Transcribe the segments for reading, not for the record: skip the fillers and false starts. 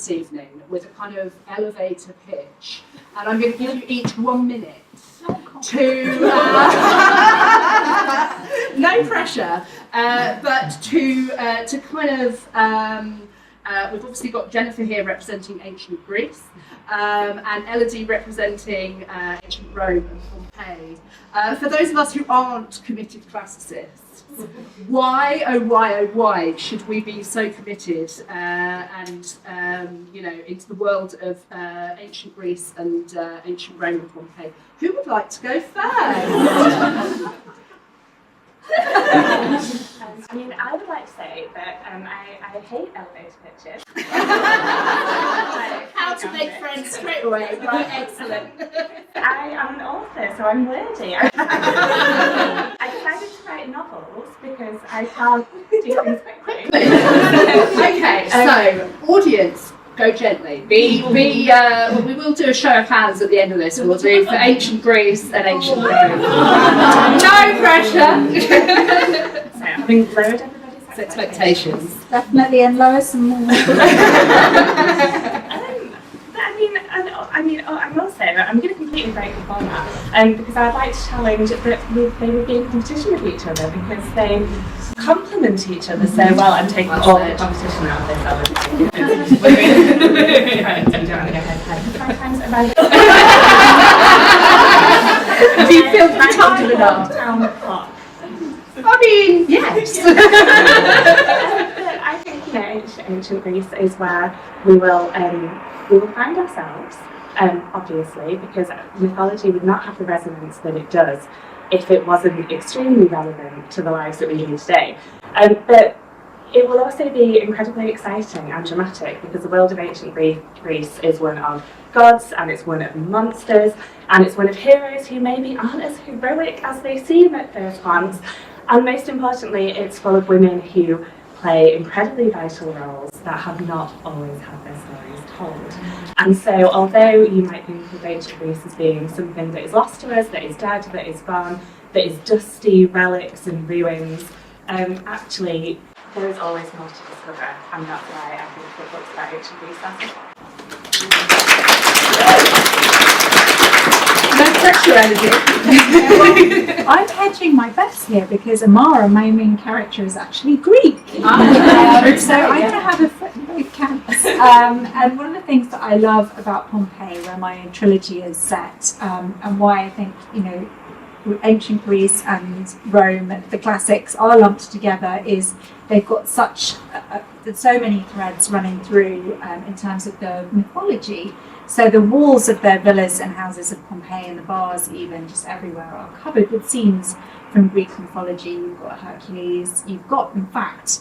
this evening with a kind of elevator pitch, and I'm going to give you each 1 minute to, no pressure, but to kind of, we've obviously got Jennifer here representing ancient Greece, and Elodie representing ancient Rome and Pompeii. For those of us who aren't committed classicists, why, oh why should we be so committed and into the world of ancient Greece and ancient Rome and Pompeii? Who would like to go first? I would like to say that I hate elevator pitches. How to make friends straight away. Right, excellent. I am an author, so I'm wordy. I decided to write novels because I can't do things quickly. Okay, so audience, go gently. We will do a show of hands at the end of this. We'll do for ancient Greece and ancient Rome. No pressure. So I think lowered everybody's Expectations. Definitely, and lower some more. I will say that I'm going to completely break the format, because I'd like to challenge that they would be in competition with each other because they complement each other so well. I'm taking all the competition out of this. Do you feel confident enough? I mean, yes. But I think ancient Greece is where we will find ourselves. Obviously, because mythology would not have the resonance that it does if it wasn't extremely relevant to the lives that we lead today. But it will also be incredibly exciting and dramatic because the world of ancient Greece is one of gods, and it's one of monsters, and it's one of heroes who maybe aren't as heroic as they seem at first glance. And most importantly, it's full of women who play incredibly vital roles that have not always had their stories told. And so although you might think of ancient Greece as being something that is lost to us, that is dead, that is gone, that is dusty relics and ruins, actually there is always more to discover, and that's why I think the books about ancient Greece are so fun. No pressure, Elodie. I'm hedging my bets here because Amara, my main character, is actually Greek. So I'm going to have a foot in both camps. And one of the things that I love about Pompeii, where my trilogy is set, and why I think, ancient Greece and Rome, the classics, are lumped together, is they've got so many threads running through in terms of the mythology. So the walls of their villas and houses of Pompeii, and the bars even, just everywhere, are covered with scenes from Greek mythology. You've got Hercules, you've got, in fact,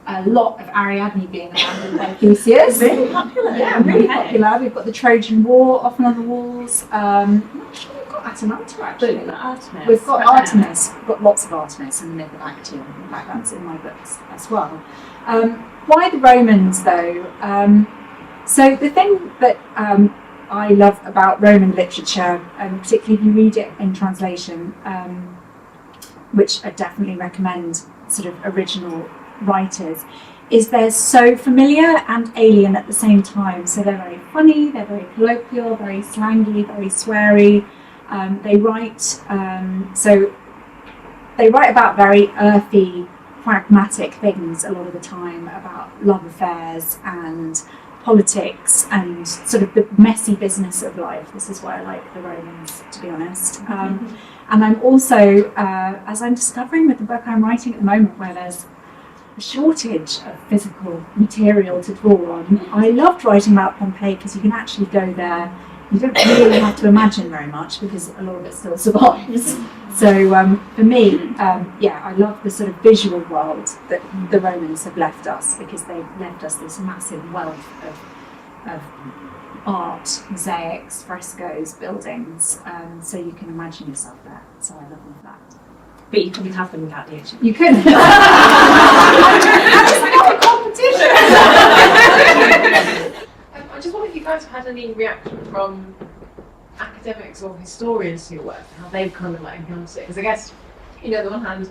a lot of Ariadne being abandoned by Theseus. Really popular. Yeah, really popular. We've got the Trojan War often on the walls. I'm not sure we've got Atalanta, actually. Artemis. We've got Artemis. We've got lots of Artemis in the myth of Actium. In fact, that's in my books as well. Why the Romans, though? So the thing that I love about Roman literature, particularly if you read it in translation, which I definitely recommend sort of original writers, is they're so familiar and alien at the same time. So they're very funny, they're very colloquial, very slangy, very sweary. They write about very earthy, pragmatic things a lot of the time, about love affairs and politics and sort of the messy business of life. This is why I like the Romans, to be honest. And I'm also, as I'm discovering with the book I'm writing at the moment, where there's a shortage of physical material to draw on, I loved writing about Pompeii because you can actually go there. You don't really have to imagine very much because a lot of it still survives. So for me, I love the sort of visual world that the Romans have left us, because they've left us this massive wealth of art, mosaics, frescoes, buildings. So you can imagine yourself there. So I love all of that. But you couldn't have them without the ancient. You couldn't. That is not a competition. I just wonder if you guys have had any reaction from academics or historians to your work, how they've kind of like encountered it. Because I guess, on the one hand,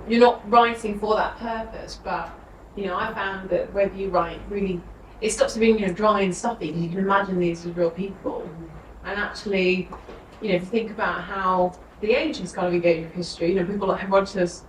you're not writing for that purpose, but I found that whether you write really it stops being, dry and stuffy, because you can imagine these as real people. And actually, if you think about how the ancients kind of engage with history, people like Herodotus,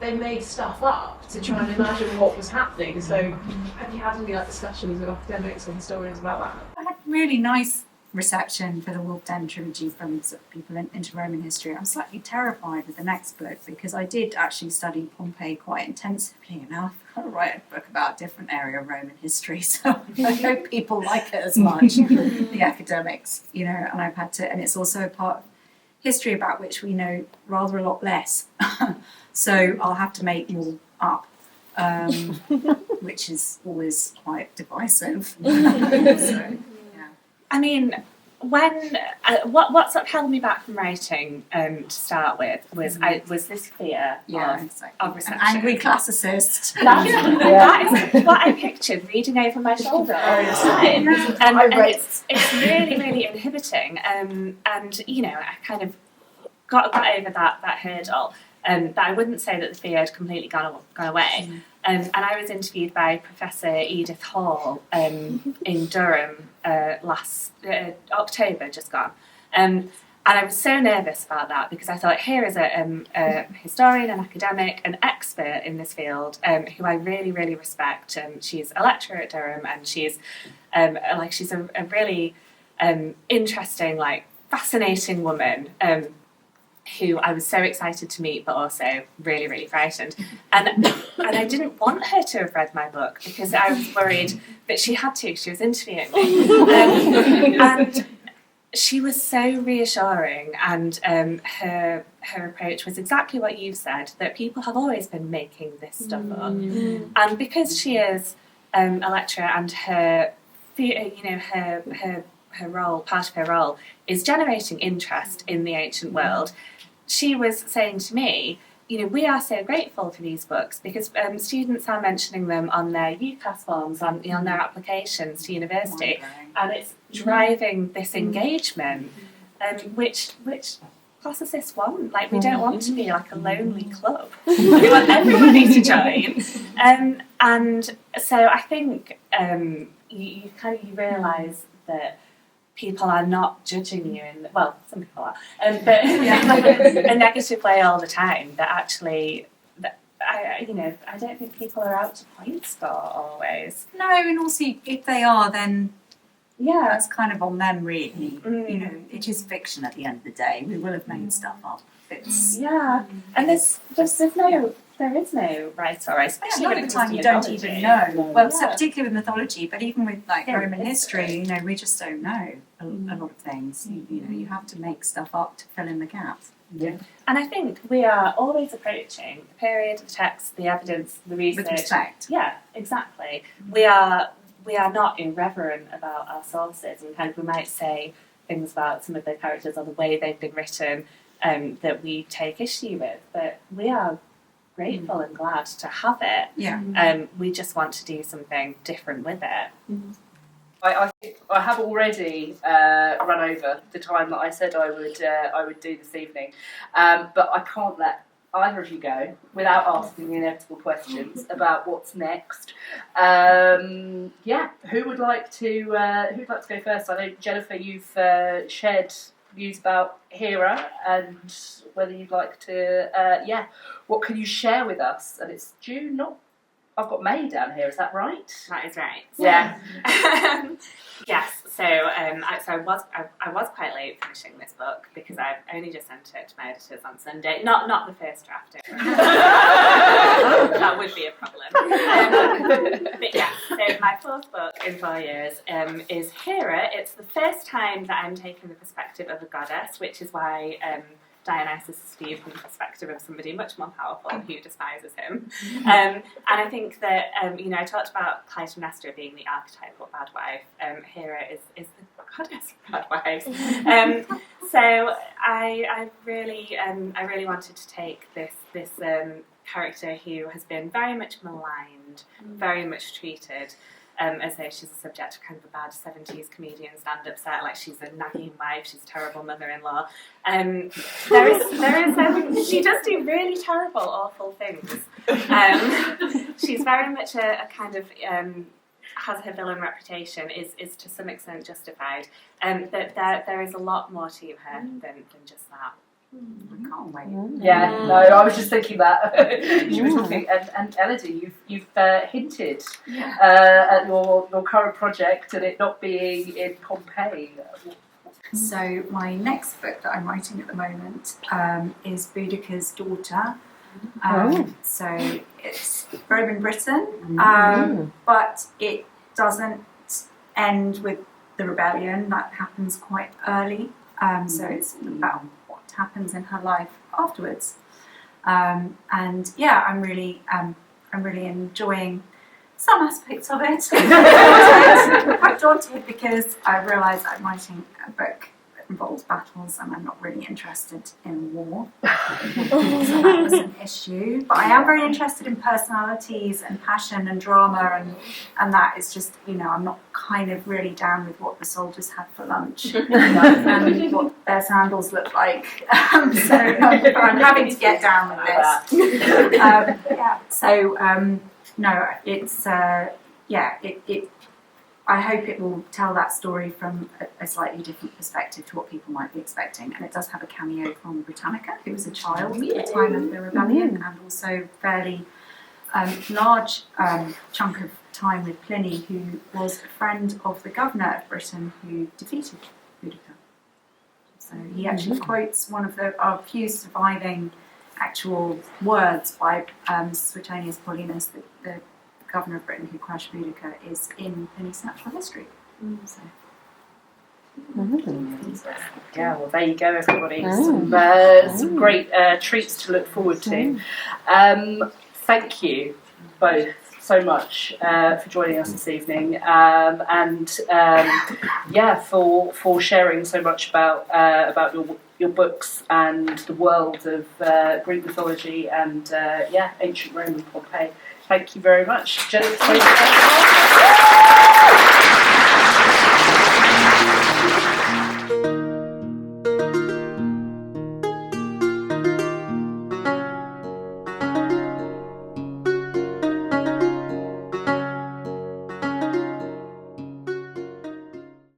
they made stuff up to try and imagine what was happening. So have you had any discussions with academics or historians about that? I had really nice reception for the Wolf Den trilogy from sort of people into Roman history. I'm slightly terrified with the next book because I did actually study Pompeii quite intensively, and now I've got to write a book about a different area of Roman history, so I hope people like it as much, the academics, and I've had to, and it's also a part of history about which we know rather a lot less, so I'll have to make more up, which is always quite divisive. So, I mean, when what sort of held me back from writing to start with was this fear of reception. An angry classicist. That is what I pictured reading over my shoulder all the time, and it's really, really inhibiting. And I kind of got over that hurdle. That I wouldn't say that the fear had completely gone away. And I was interviewed by Professor Edith Hall in Durham last October, just gone. And I was so nervous about that because I thought, here is a historian, an academic, an expert in this field who I really, really respect. She's a lecturer at Durham, and she's she's a really interesting, fascinating woman. Who I was so excited to meet, but also really, really frightened. And I didn't want her to have read my book because I was worried that she had to. She was interviewing me. And she was so reassuring, and her approach was exactly what you've said, that people have always been making this stuff up. And because she is a lecturer, and her role, part of her role, is generating interest in the ancient world, she was saying to me, we are so grateful for these books because students are mentioning them on their UCAS forms, on their applications to university, and it's driving this engagement, which classicists want. We don't want to be a lonely club. We want everybody to join. And so I think you realise that people are not judging you some people are, but a negative way all the time. That actually, I don't think people are out to point score always. No, and also if they are, then that's kind of on them, really. It is fiction at the end of the day. We will have made stuff up. And there is no right or right, especially when it comes to you don't even know. Well, so particularly with mythology, but even with Roman history, we just don't know a lot of things. You have to make stuff up to fill in the gaps. Yeah. And I think we are always approaching the period, the text, the evidence, the research. With respect. Yeah, exactly. We are not irreverent about our sources, and we might say things about some of the characters or the way they've been written that we take issue with, but we are grateful and glad to have it. Yeah. We just want to do something different with it. I have already run over the time that I said I would do this evening, but I can't let either of you go without asking the inevitable questions about what's next. Who would like to go first? I know, Jennifer, you've shared views about Hera and whether you'd like to. What can you share with us? And it's June, not. I've got May down here. Is that right? That is right. Yeah. Yes. So I was quite late finishing this book because I've only just sent it to my editors on Sunday. Not the first draft. That would be a problem. But yeah. So my fourth book in 4 years is Hera. It's the first time that I'm taking the perspective of a goddess, which is why Dionysus is viewed from the perspective of somebody much more powerful who despises him. And I think that, I talked about Clytemnestra being the archetypal bad wife. Hera is the goddess of bad wives. So I really wanted to take this character who has been very much maligned, very much treated as though she's a subject of kind of a bad 70s comedian stand-up set, like she's a nagging wife, she's a terrible mother-in-law. She does do really terrible, awful things. She's very much a kind of has her villain reputation is to some extent justified. That there is a lot more to her than just that. I can't wait. Yeah, no, I was just thinking that. You were talking, and Elodie, you've hinted at your current project and it not being in Pompeii. So my next book that I'm writing at the moment is Boudica's Daughter. So it's Roman Britain, but it doesn't end with the rebellion. That happens quite early. So it's about what happens in her life afterwards. And yeah, I'm really enjoying some aspects of it. I'm quite daunted because I realise I'm writing a book that involves battles and I'm not really interested in war. So that was an issue. But I am very interested in personalities and passion and drama and that is just, I'm not kind of really down with what the soldiers had for lunch and what their sandals look like. So I'm having to get down with this. No, it's I hope it will tell that story from a slightly different perspective to what people might be expecting. And it does have a cameo from Britannica, who was a child at the time of the rebellion, and also fairly large chunk of time with Pliny, who was a friend of the governor of Britain who defeated Boudica. So he actually quotes one of our few surviving actual words by Suetonius Paulinus, the governor of Britain who crushed Boudica, is in Pliny's Natural History. So. Yeah, well, there you go, everybody. Some great treats to look forward to. Thank you both so much for joining us this evening, for sharing so much about your books and the world of Greek mythology and ancient Rome and Pompeii. Thank you very much, Jennifer.